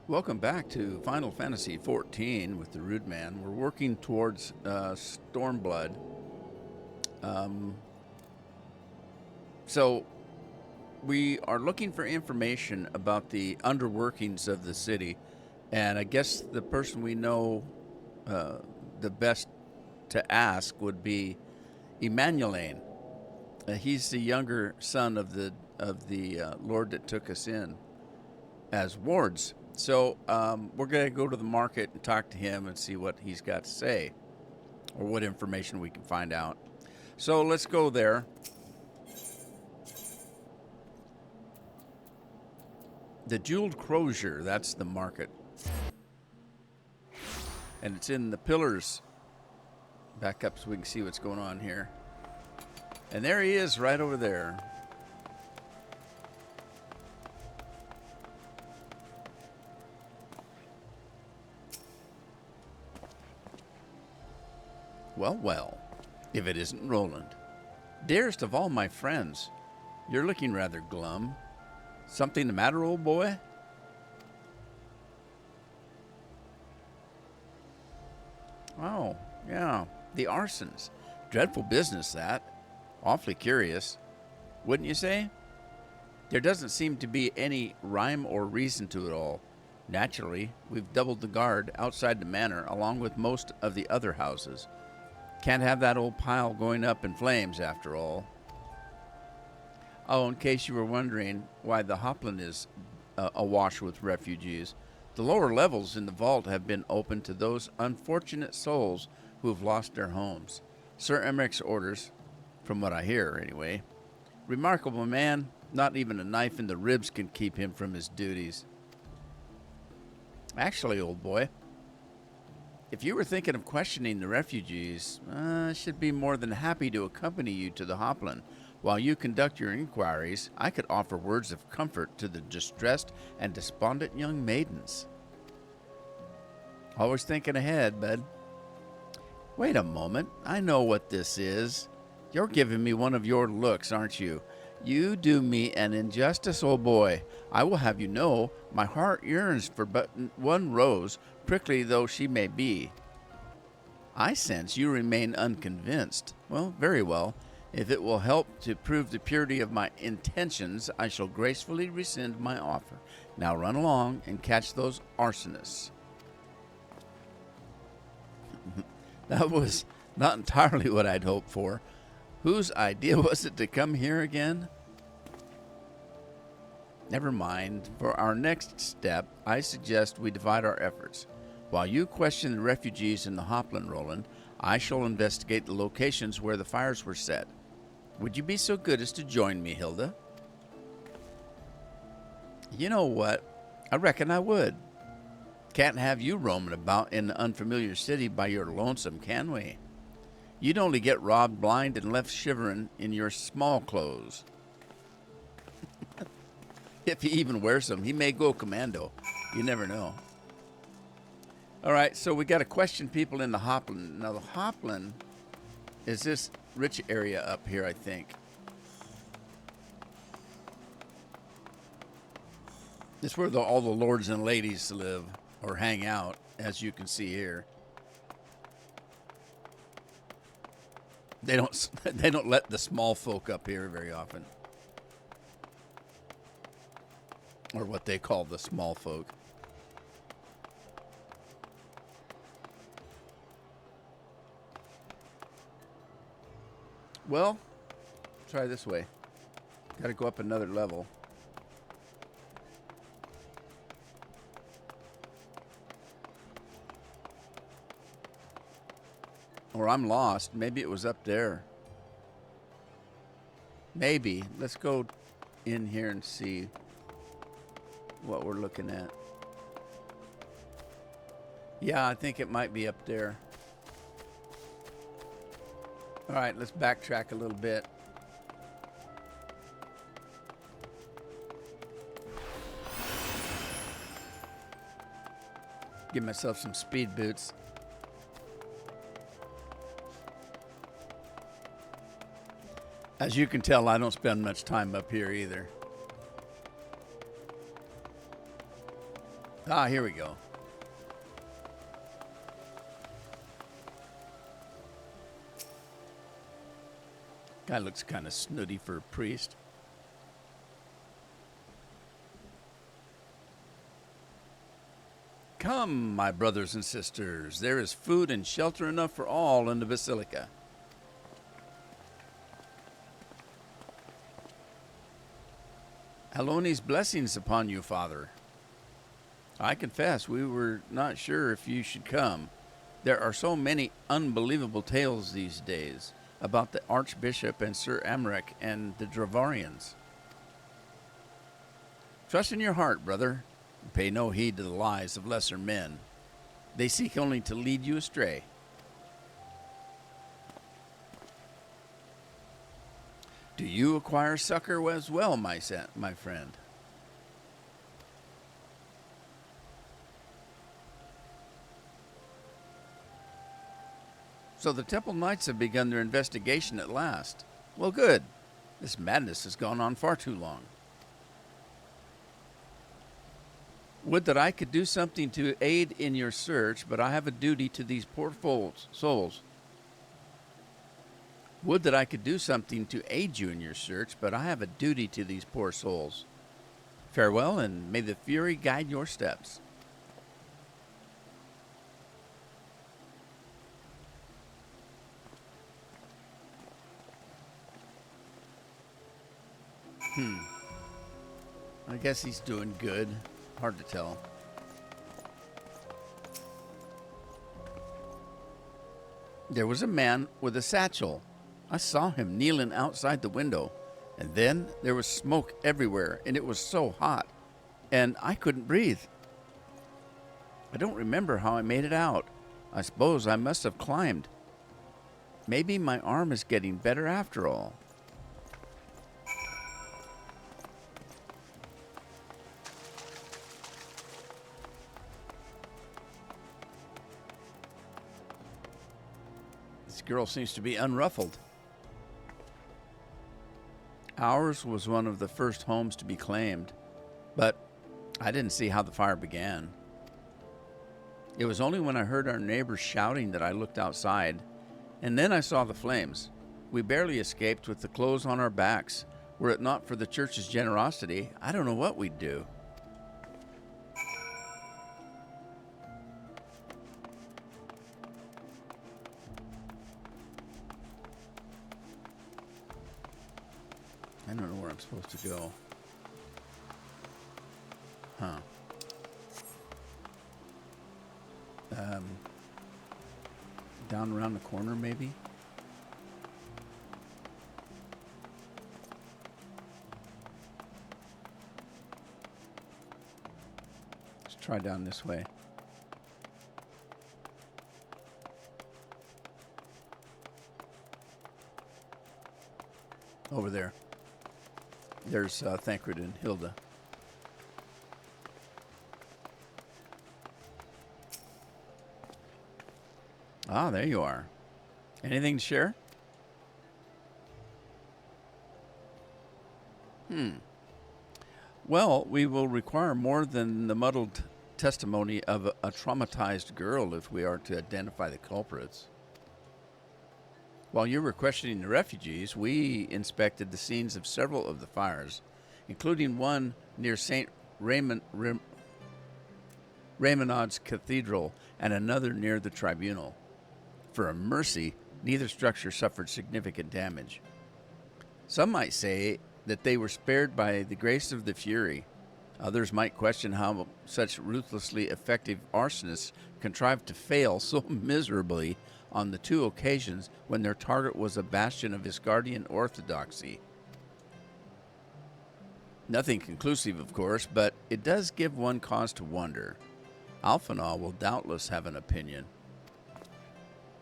Welcome back to Final Fantasy XIV with the Rude Man. We're working towards Stormblood. So we are looking for information about the underworkings of the city, and I guess the person we know the best to ask would be Emmanuelane. He's the younger son of the Lord that took us in as wards. So we're going to go to the market and talk to him and see what he's got to say or what information we can find out. So let's go there. The Jeweled Crozier, that's the market. And it's in the pillars. Back up so we can see what's going on here. And there he is right over there. Well, well, if it isn't Roland. Dearest of all my friends, you're looking rather glum. Something the matter, old boy? Oh, yeah, the arsons. Dreadful business, that. Awfully curious. Wouldn't you say? There doesn't seem to be any rhyme or reason to it all. Naturally, we've doubled the guard outside the manor along with most of the other houses. Can't have that old pile going up in flames, after all. Oh, in case you were wondering why the Hoplin is awash with refugees, the lower levels in the vault have been opened to those unfortunate souls who have lost their homes. Sir Emmerich's orders, from what I hear anyway. Remarkable man, not even a knife in the ribs can keep him from his duties. Actually, old boy, if you were thinking of questioning the refugees, I should be more than happy to accompany you to the Hoplin. While you conduct your inquiries, I could offer words of comfort to the distressed and despondent young maidens. Always thinking ahead, bud. Wait a moment, I know what this is. You're giving me one of your looks, aren't you? You do me an injustice, old boy. I will have you know, my heart yearns for but one rose, prickly though she may be. I sense you remain unconvinced. Well, very well. If it will help to prove the purity of my intentions, I shall gracefully rescind my offer. Now run along and catch those arsonists. That was not entirely what I'd hoped for. Whose idea was it to come here again? Never mind. For our next step, I suggest we divide our efforts. While you question the refugees in the Hoplin, Roland, I shall investigate the locations where the fires were set. Would you be so good as to join me, Hilda? You know what? I reckon I would. Can't have you roaming about in the unfamiliar city by your lonesome, can we? You'd only get robbed blind and left shivering in your small clothes. If he even wears them, he may go commando. You never know. All right, so we got to question people in the Hoplin. Now, the Hoplin is this rich area up here, I think. This is where all the lords and ladies live or hang out, as you can see here. They don't let the small folk up here very often. Or what they call the small folk. Well, try this way. Got to go up another level. Or I'm lost. Maybe it was up there. Maybe. Let's go in here and see what we're looking at. Yeah, I think it might be up there. All right, let's backtrack a little bit. Give myself some speed boots. As you can tell, I don't spend much time up here either. Ah, here we go. Guy looks kind of snooty for a priest. Come, my brothers and sisters, there is food and shelter enough for all in the basilica. Aloni's blessings upon you, Father. I confess we were not sure if you should come. There are so many unbelievable tales these days about the Archbishop and Sir Amric and the Dravarians. Trust in your heart, brother. Pay no heed to the lies of lesser men. They seek only to lead you astray. Do you acquire succor as well, my friend? So the Temple Knights have begun their investigation at last. Well, good. This madness has gone on far too long. Would that I could do something to aid in your search, but I have a duty to these poor souls. Would that I could do something to aid you in your search, but I have a duty to these poor souls. Farewell, and may the Fury guide your steps. I guess he's doing good. Hard to tell. There was a man with a satchel. I saw him kneeling outside the window, and then there was smoke everywhere, and it was so hot, and I couldn't breathe. I don't remember how I made it out. I suppose I must have climbed. Maybe my arm is getting better after all. This girl seems to be unruffled. Ours was one of the first homes to be claimed, but I didn't see how the fire began. It was only when I heard our neighbors shouting that I looked outside, and then I saw the flames. We barely escaped with the clothes on our backs. Were it not for the church's generosity, I don't know what we'd do. I don't know where I'm supposed to go. Huh. Down around the corner, maybe? Let's try down this way. Over there. There's Thancred and Hilda. Ah, there you are. Anything to share? Well, we will require more than the muddled testimony of a traumatized girl if we are to identify the culprits. While you were questioning the refugees, we inspected the scenes of several of the fires, including one near St. Raymonad's Cathedral and another near the Tribunal. For a mercy, neither structure suffered significant damage. Some might say that they were spared by the grace of the Fury. Others might question how such ruthlessly effective arsonists contrived to fail so miserably on the two occasions when their target was a bastion of Isgardian orthodoxy. Nothing conclusive, of course, but it does give one cause to wonder. Alphinaud will doubtless have an opinion.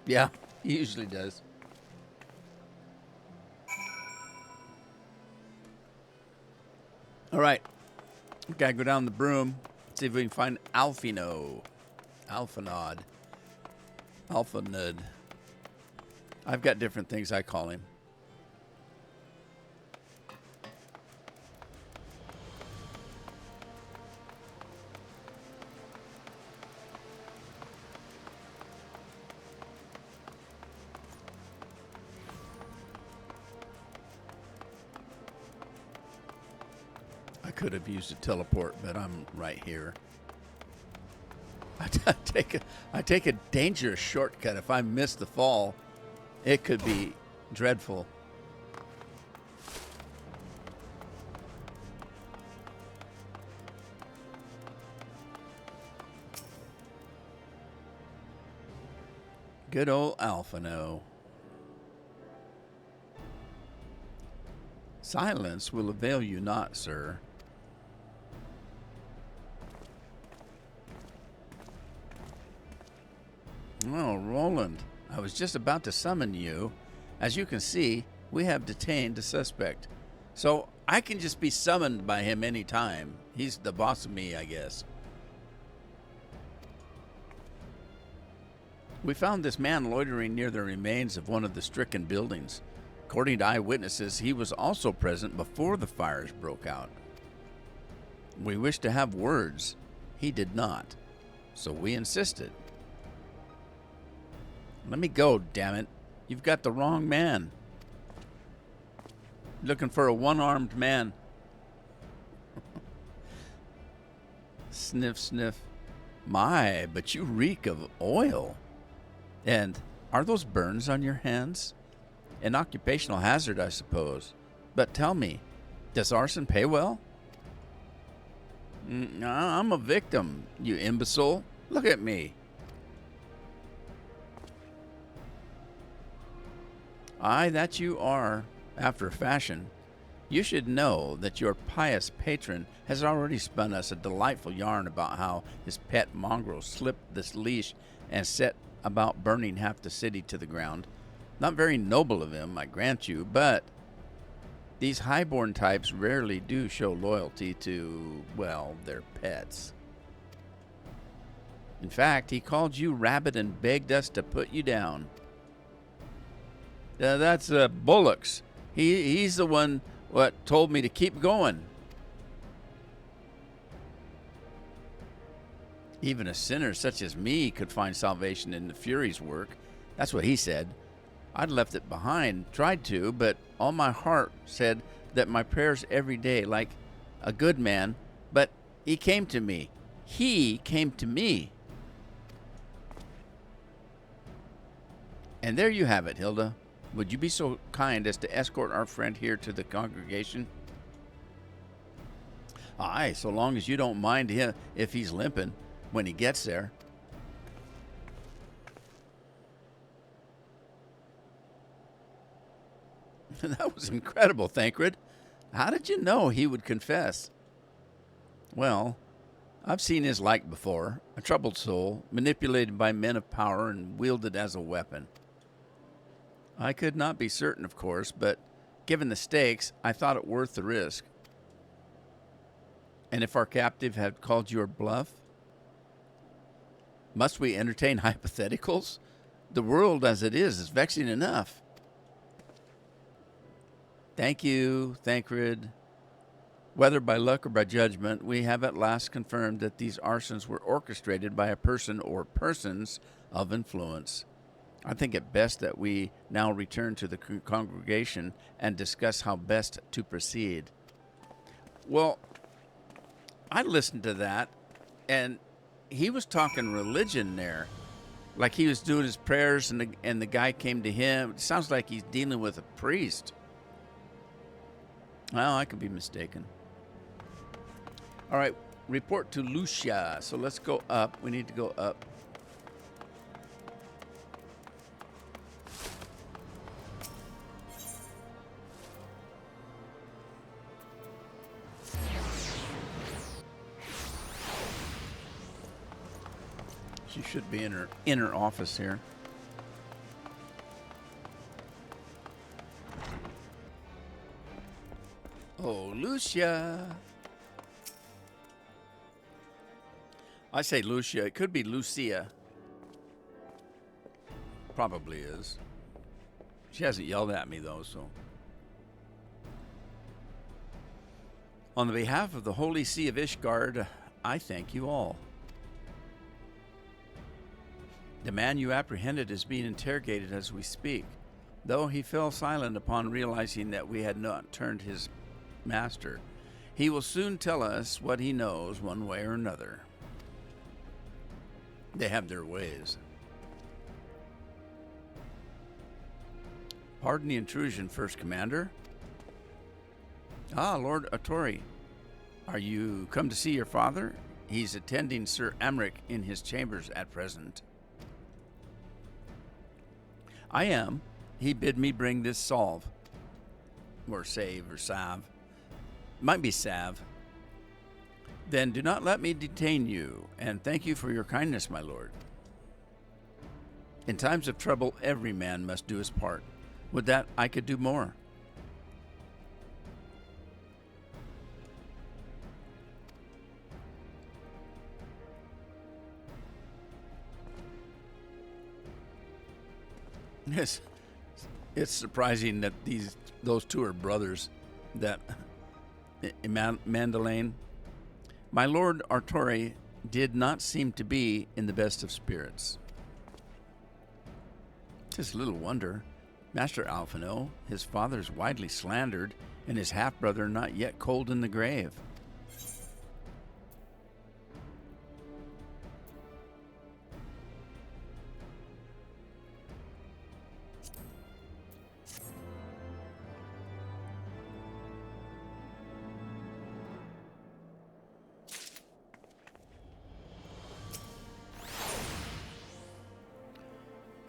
Yeah, he usually does. All right. We gotta go down the broom. See if we can find Alphinaud. Alphinaud. I've got different things I call him. could have used a teleport, but I'm right here. I take a dangerous shortcut. If I miss the fall, it could be dreadful. Good old Alphino. Silence will avail you not, sir. Oh, Roland, I was just about to summon you. As you can see, we have detained a suspect. So I can just be summoned by him anytime. He's the boss of me, I guess. We found this man loitering near the remains of one of the stricken buildings. According to eyewitnesses, he was also present before the fires broke out. We wished to have words. He did not. So we insisted. Let me go, damn it. You've got the wrong man. Looking for a one-armed man. Sniff, sniff. My, but you reek of oil. And are those burns on your hands? An occupational hazard, I suppose. But tell me, does arson pay well? I'm a victim, you imbecile. Look at me. Aye, that you are, after a fashion. You should know that your pious patron has already spun us a delightful yarn about how his pet mongrel slipped this leash and set about burning half the city to the ground. Not very noble of him, I grant you, but these highborn types rarely do show loyalty to, well, their pets. In fact, he called you rabbit and begged us to put you down. That's Bullock's. He's the one what told me to keep going. Even a sinner such as me could find salvation in the Fury's work. That's what he said. I'd left it behind, tried to, but all my heart said that my prayers every day, like a good man, but he came to me. He came to me. And there you have it, Hilda. Would you be so kind as to escort our friend here to the congregation? Aye, so long as you don't mind him if he's limping when he gets there. That was incredible, Thancred. How did you know he would confess? Well, I've seen his like before. A troubled soul, manipulated by men of power and wielded as a weapon. I could not be certain, of course, but given the stakes, I thought it worth the risk. And if our captive had called your bluff? Must we entertain hypotheticals? The world as it is vexing enough. Thank you, Thancred. Whether by luck or by judgment, we have at last confirmed that these arsons were orchestrated by a person or persons of influence. I think it best that we now return to the congregation and discuss how best to proceed. Well, I listened to that, and he was talking religion there. Like he was doing his prayers, and the guy came to him. It sounds like he's dealing with a priest. Well, I could be mistaken. All right, report to Lucia. So let's go up. We need to go up. She should be in her inner office here. Oh, Lucia. I say Lucia. It could be Lucia. Probably is. She hasn't yelled at me, though, so. On the behalf of the Holy See of Ishgard, I thank you all. The man you apprehended is being interrogated as we speak, though he fell silent upon realizing that we had not turned his master. He will soon tell us what he knows one way or another. They have their ways. Pardon the intrusion, First Commander. Ah, Lord Atori, are you come to see your father? He's attending Sir Amric in his chambers at present. I am. He bid me bring this salve. Or save, or salve. Might be salve. Then do not let me detain you, and thank you for your kindness, my lord. In times of trouble, every man must do his part. Would that I could do more. Yes, it's surprising that those two are brothers. That Mandelaine, my lord Artori, did not seem to be in the best of spirits. 'Tis little wonder. Master Alphino, his father's widely slandered, and his half-brother not yet cold in the grave.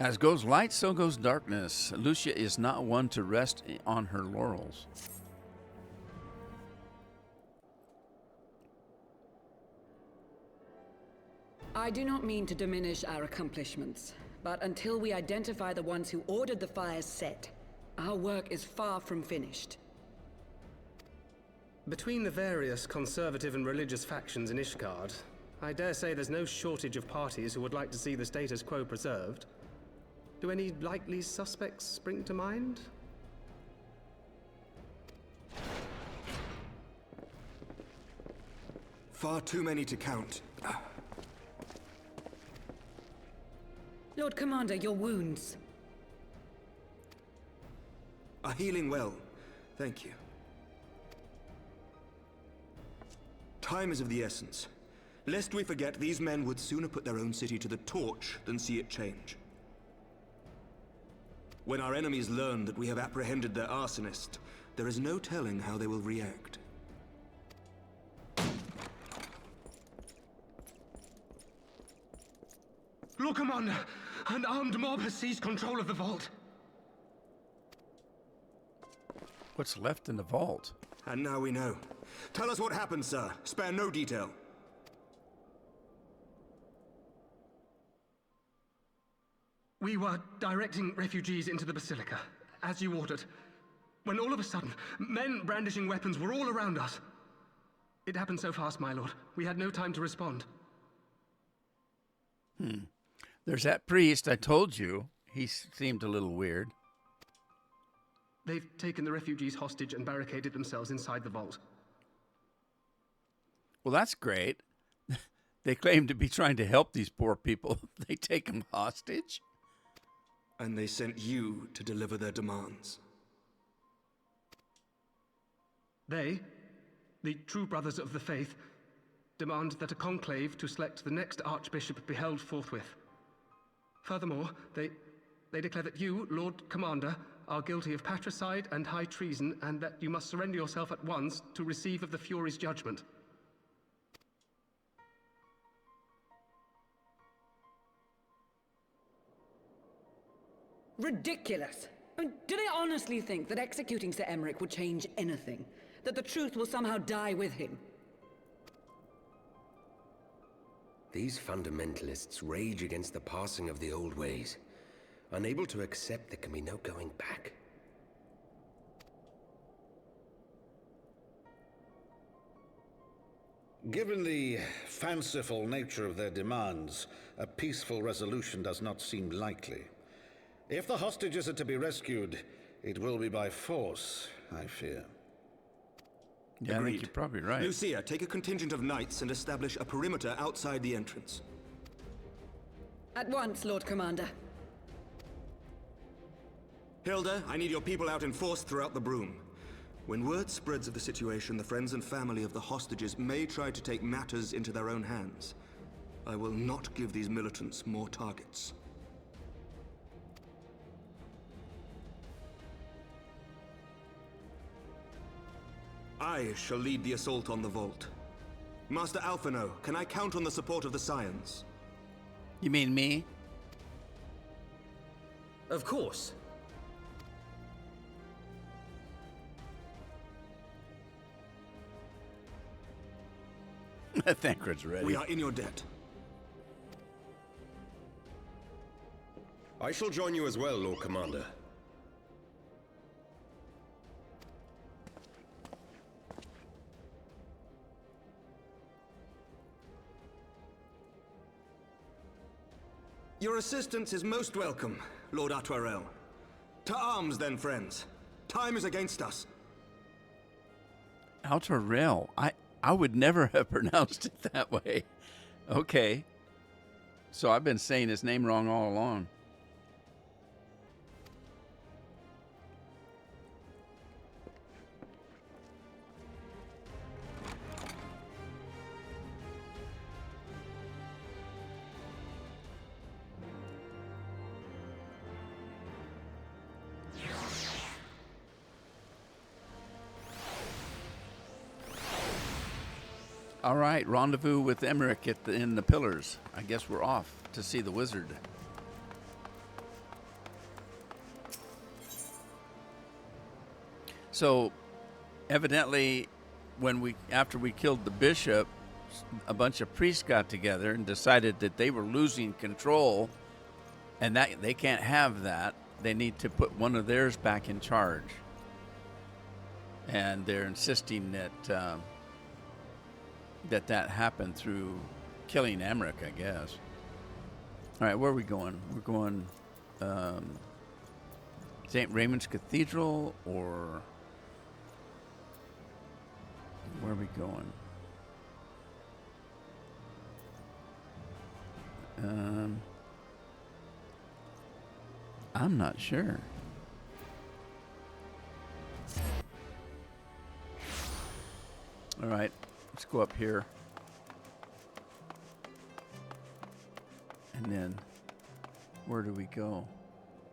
As goes light, so goes darkness. Lucia is not one to rest on her laurels. I do not mean to diminish our accomplishments, but until we identify the ones who ordered the fires set, our work is far from finished. Between the various conservative and religious factions in Ishgard, I dare say there's no shortage of parties who would like to see the status quo preserved. Do any likely suspects spring to mind? Far too many to count. Lord Commander, your wounds. Are healing well. Thank you. Time is of the essence. Lest we forget, these men would sooner put their own city to the torch than see it change. When our enemies learn that we have apprehended their arsonist, there is no telling how they will react. Lord Commander, an armed mob has seized control of the vault. What's left in the vault? And now we know. Tell us what happened, sir. Spare no detail. We were directing refugees into the Basilica, as you ordered, when all of a sudden, men brandishing weapons were all around us. It happened so fast, my lord. We had no time to respond. There's that priest I told you. He seemed a little weird. They've taken the refugees hostage and barricaded themselves inside the vault. Well, that's great. They claim to be trying to help these poor people. They take them hostage? And they sent you to deliver their demands. They, the true brothers of the faith, demand that a conclave to select the next archbishop be held forthwith. Furthermore, they declare that you, Lord Commander, are guilty of patricide and high treason, and that you must surrender yourself at once to receive of the Fury's judgment. Ridiculous! I mean, do they honestly think that executing Sir Emmerich would change anything? That the truth will somehow die with him? These fundamentalists rage against the passing of the old ways, unable to accept there can be no going back. Given the fanciful nature of their demands, a peaceful resolution does not seem likely. If the hostages are to be rescued, it will be by force, I fear. Yeah, I think you're probably right. Lucia, take a contingent of knights and establish a perimeter outside the entrance. At once, Lord Commander. Hilda, I need your people out in force throughout the Broom. When word spreads of the situation, the friends and family of the hostages may try to take matters into their own hands. I will not give these militants more targets. I shall lead the assault on the vault. Master Alphino, can I count on the support of the Scions? You mean me? Of course. Thancred's ready. We are in your debt. I shall join you as well, Lord Commander. Your assistance is most welcome, Lord Atwarel. To arms, then, friends. Time is against us. Altarel. I would never have pronounced it that way. Okay. So I've been saying his name wrong all along. All right, rendezvous with Emmerich in the pillars. I guess we're off to see the wizard. So, evidently, after we killed the bishop, a bunch of priests got together and decided that they were losing control, and that they can't have that. They need to put one of theirs back in charge, and they're insisting that. That happened through killing Emmerich, I guess. All right, where are we going? We're going St. Raymond's Cathedral, or where are we going? I'm not sure. All right. Let's go up here. And then, where do we go?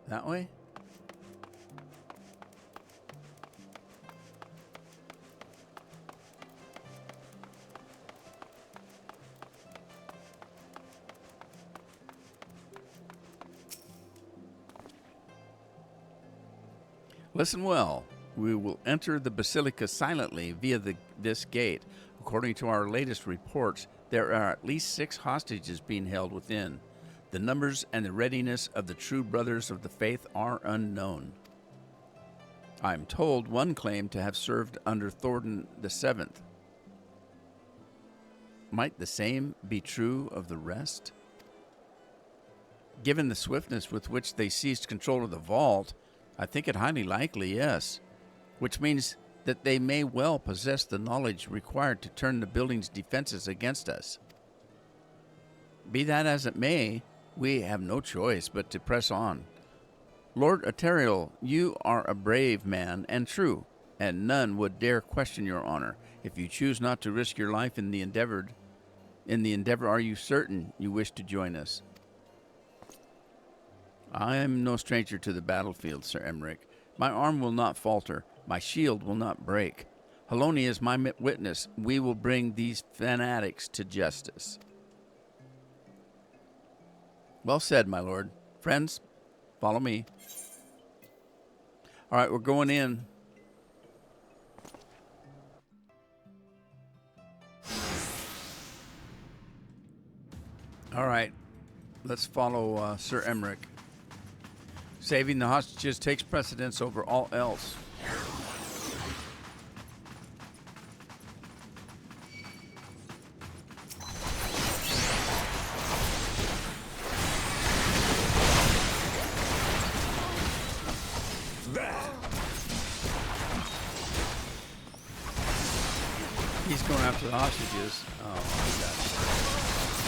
That way? Listen well. We will enter the basilica silently via this gate. According to our latest reports, there are at least 6 hostages being held within. The numbers and the readiness of the true brothers of the faith are unknown. I am told one claimed to have served under Thornton VII. Might the same be true of the rest? Given the swiftness with which they seized control of the vault, I think it highly likely, yes. Which means that they may well possess the knowledge required to turn the building's defenses against us. Be that as it may, we have no choice but to press on. Lord Atariel, you are a brave man and true, and none would dare question your honor. If you choose not to risk your life in the endeavor, are you certain you wish to join us? I am no stranger to the battlefield, Sir Emmerich. My arm will not falter. My shield will not break. Haloni is my witness. We will bring these fanatics to justice. Well said, my lord. Friends, follow me. All right, we're going in. All right, let's follow Sir Emmerich. Saving the hostages takes precedence over all else. He's going after the hostages. Oh my gosh.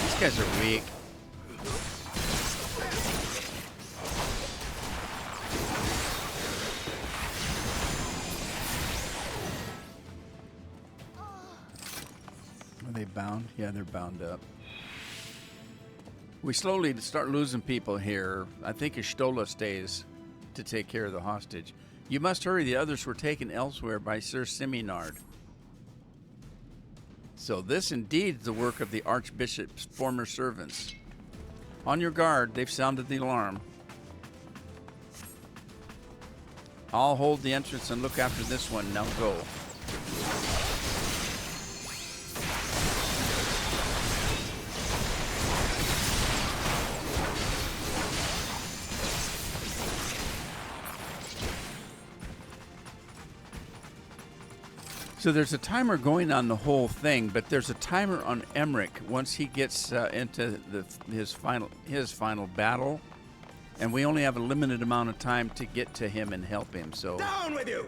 These guys are weak. they bound? Yeah, they're bound up. We slowly start losing people here. I think Ishtola stays to take care of the hostage. You must hurry. The others were taken elsewhere by Sir Siminard. So this indeed is the work of the Archbishop's former servants. On your guard. They've sounded the alarm. I'll hold the entrance and look after this one. Now go. So there's a timer going on the whole thing, but there's a timer on Emmerich once he gets into his final battle, and we only have a limited amount of time to get to him and help him. So Down with you!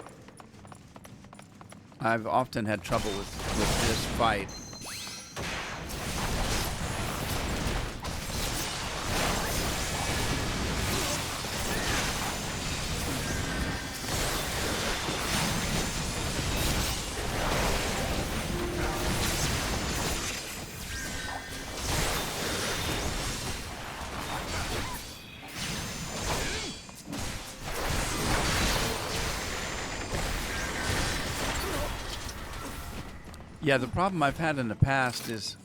I've often had trouble with this fight. Yeah, the problem I've had in the past is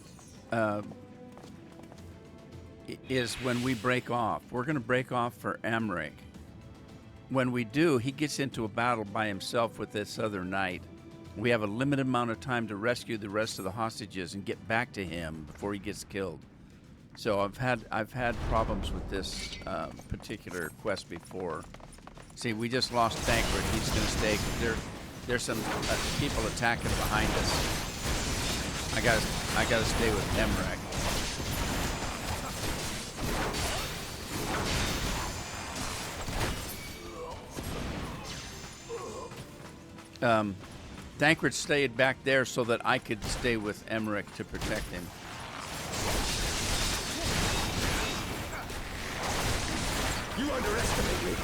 when we break off. We're going to break off for Emmerich. When we do, he gets into a battle by himself with this other knight. We have a limited amount of time to rescue the rest of the hostages and get back to him before he gets killed. So I've had problems with this particular quest before. See, we just lost Thancred. He's going to stay. There's some people attacking behind us. I gotta stay with Emmerich. Thancred stayed back there so that I could stay with Emmerich to protect him. You underestimate me!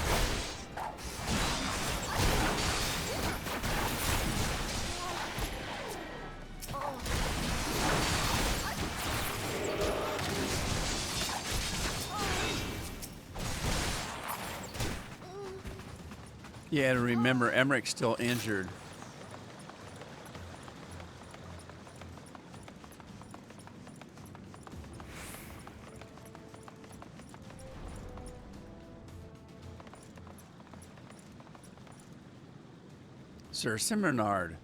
Yeah, to remember, Emmerich's still injured. Sir Simonard,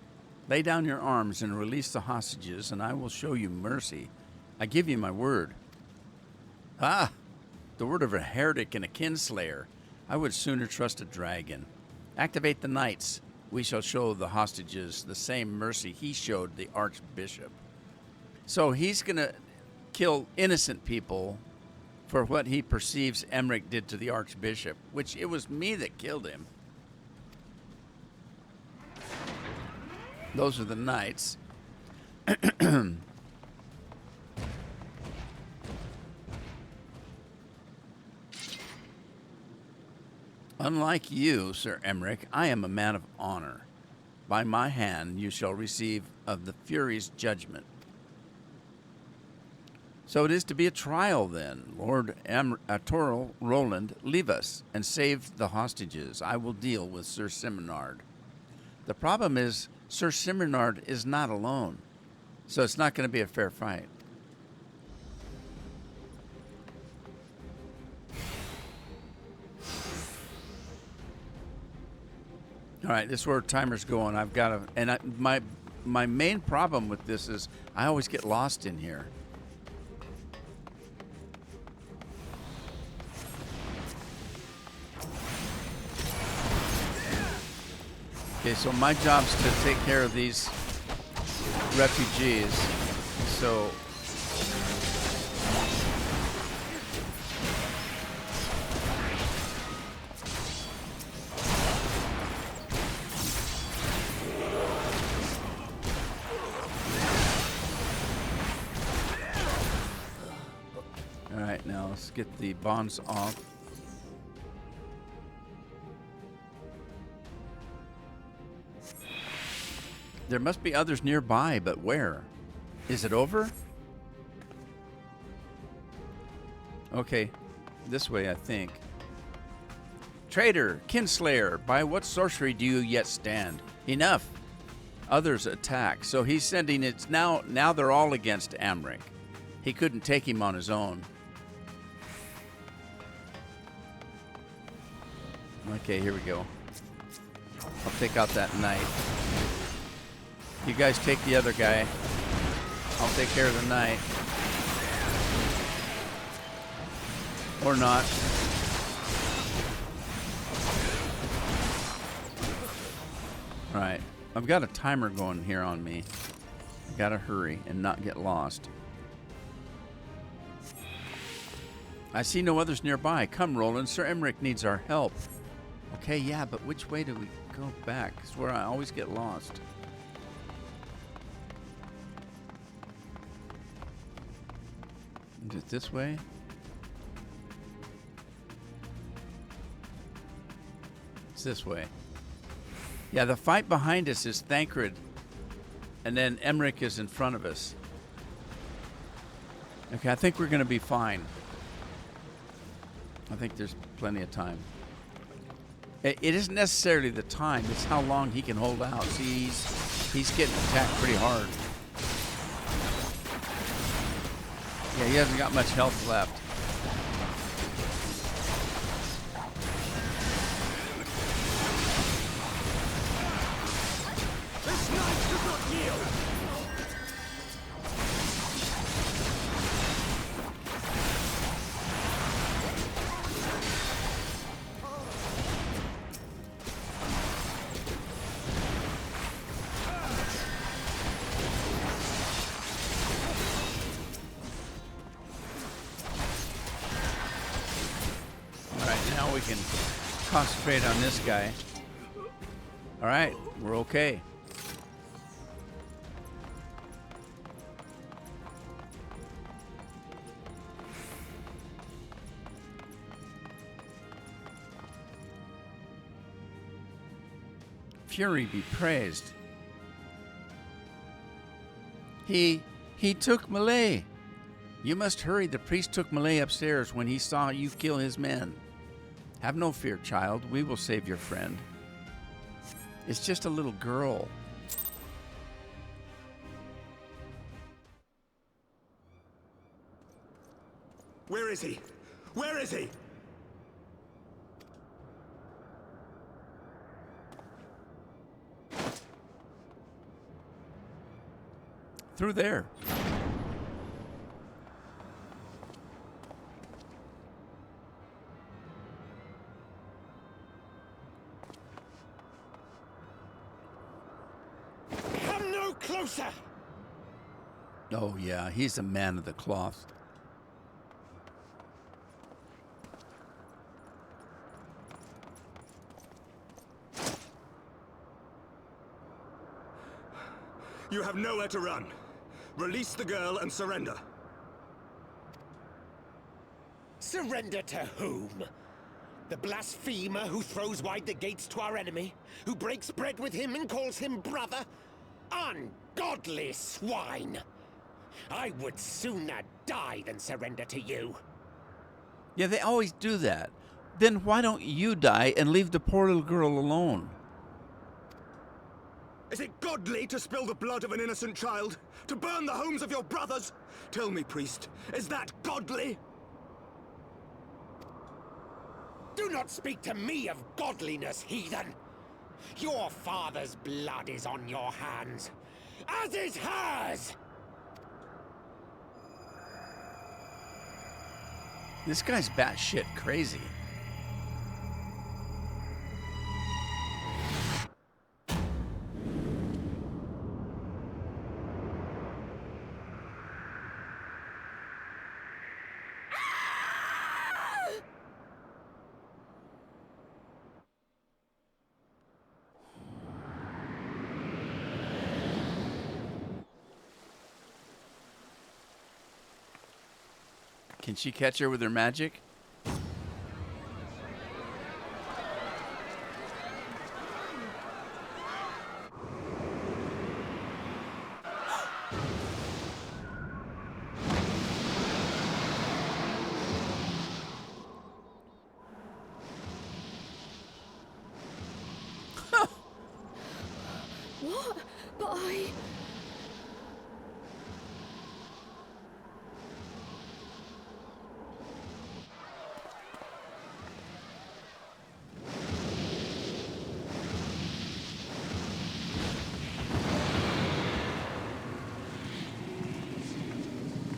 lay down your arms and release the hostages, and I will show you mercy. I give you my word. Ah, the word of a heretic and a kinslayer. I would sooner trust a dragon. Activate the knights. We shall show the hostages the same mercy he showed the Archbishop. So he's going to kill innocent people for what he perceives Emmerich did to the Archbishop, which it was me that killed him. Those are the knights. Unlike you, Sir Emmerich, I am a man of honor. By my hand you shall receive of the Fury's judgment. So it is to be a trial then. Lord Toril Roland, leave us and save the hostages. I will deal with Sir Simonard. The problem is Sir Simonard is not alone, so it's not going to be a fair fight. All right, this is where timer's going. I've got to, and my main problem with this is I always get lost in here. Okay, so my job's to take care of these refugees. So all right, now let's get the bonds off. There must be others nearby, but where? Is it over? Okay, this way, I think. Traitor, kinslayer, by what sorcery do you yet stand? Enough. Others attack. So he's sending it now. Now they're all against Amric. He couldn't take him on his own. Okay, here we go. I'll take out that knight. You guys take the other guy. I'll take care of the knight. Or not. Alright. I've got a timer going here on me. I gotta hurry and not get lost. I see no others nearby. Come, Roland. Sir Emmerich needs our help. Okay, yeah, but which way do we go back? It's where I always get lost. Is it this way? It's this way. Yeah, the fight behind us is Thancred, and then Emmerich is in front of us. Okay, I think we're going to be fine. I think there's plenty of time. It isn't necessarily the time, it's how long he can hold out. See, he's getting attacked pretty hard. Yeah, he hasn't got much health left. This knight does not yield! We can concentrate on this guy. All right, we're okay. Fury be praised. He took Malay. You must hurry. The priest took Malay upstairs when he saw you kill his men. Have no fear, child. We will save your friend. It's just a little girl. Where is he? Where is he? Through there. Closer! Oh, yeah, he's a man of the cloth. You have nowhere to run. Release the girl and surrender. Surrender to whom? The blasphemer who throws wide the gates to our enemy? Who breaks bread with him and calls him brother? Ungodly swine! I would sooner die than surrender to you. Yeah, they always do that. Then why don't you die and leave the poor little girl alone? Is it godly to spill the blood of an innocent child? To burn the homes of your brothers? Tell me, priest, is that godly? Do not speak to me of godliness, heathen! Your father's blood is on your hands, as is hers! This guy's batshit crazy. Can she catch her with her magic? What? But I...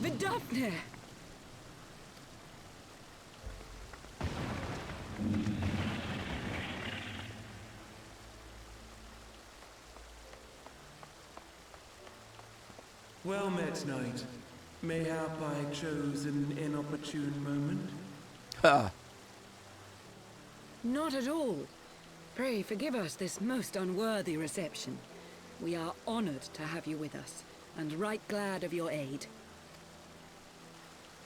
Vidafne! Well met, knight. Mayhap I chose an inopportune moment? Ha! Not at all. Pray forgive us this most unworthy reception. We are honored to have you with us, and right glad of your aid.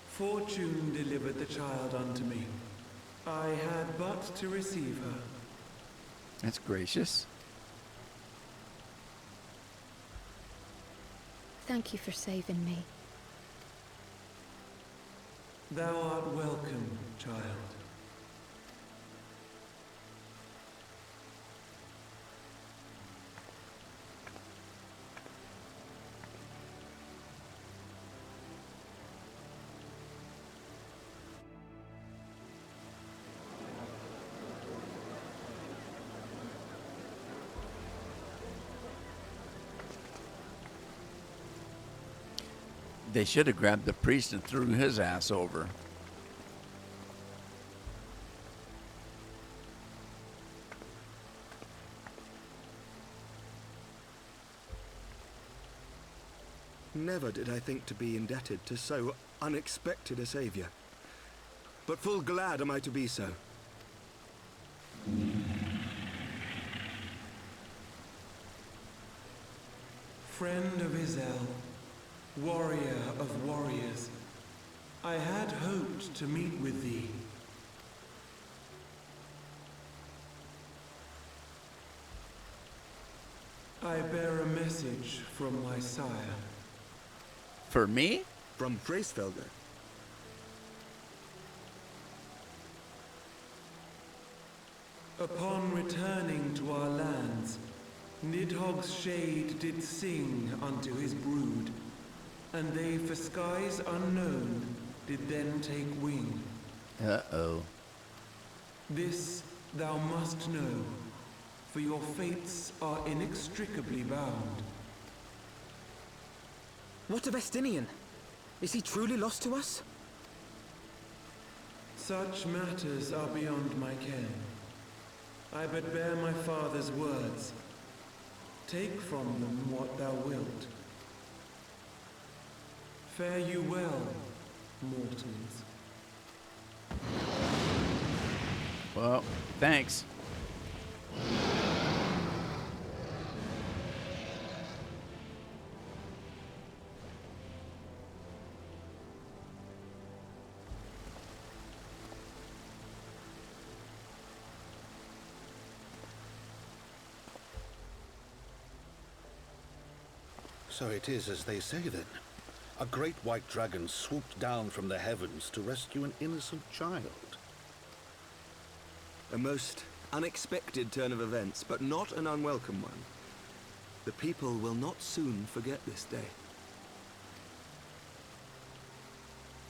Fortune delivered the child unto me. I had but to receive her. That's gracious. Thank you for saving me. Thou art welcome, child. They should have grabbed the priest and threw his ass over. Never did I think to be indebted to so unexpected a savior. But full glad am I to be so. Friend of Izel, warrior of warriors, I had hoped to meet with thee. I bear a message from my sire. For me? From Freysfelder. Upon returning to our lands, Nidhogg's shade did sing unto his brood, and they for skies unknown did then take wing. Uh-oh. This thou must know, for your fates are inextricably bound. What of Estinian? Is he truly lost to us? Such matters are beyond my ken. I but bear my father's words. Take from them what thou wilt. Fare you well, mortals. Well, thanks. So it is as they say then. A great white dragon swooped down from the heavens to rescue an innocent child. A most unexpected turn of events, but not an unwelcome one. The people will not soon forget this day.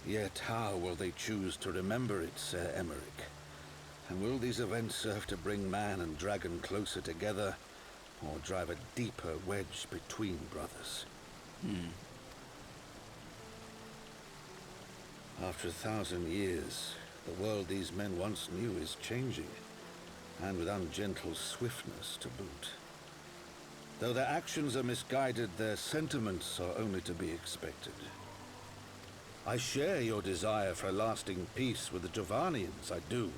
Yet how will they choose to remember it, Sir Emmerich? And will these events serve to bring man and dragon closer together, or drive a deeper wedge between brothers? After 1,000 years, the world these men once knew is changing, and with ungentle swiftness to boot. Though their actions are misguided, their sentiments are only to be expected. I share your desire for a lasting peace with the Jovanians, I do.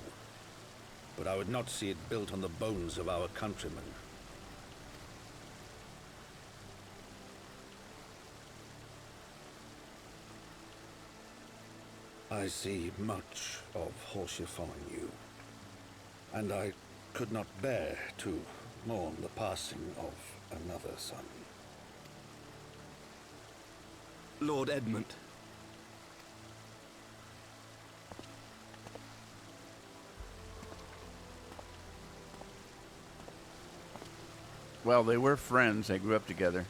But I would not see it built on the bones of our countrymen. I see much of Horsefon in you, and I could not bear to mourn the passing of another son. Lord Edmund. Well, they were friends. They grew up together.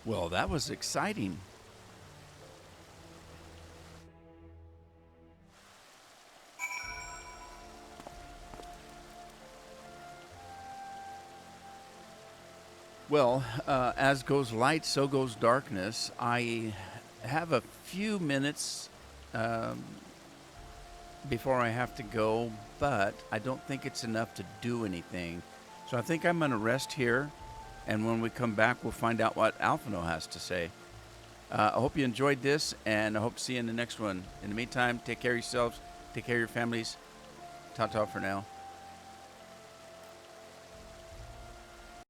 Well, that was exciting. Well, as goes light, so goes darkness. I have a few minutes before I have to go, but I don't think it's enough to do anything. So I think I'm going to rest here, and when we come back, we'll find out what Alphino has to say. I hope you enjoyed this, and I hope to see you in the next one. In the meantime, take care of yourselves, take care of your families. Ta-ta for now.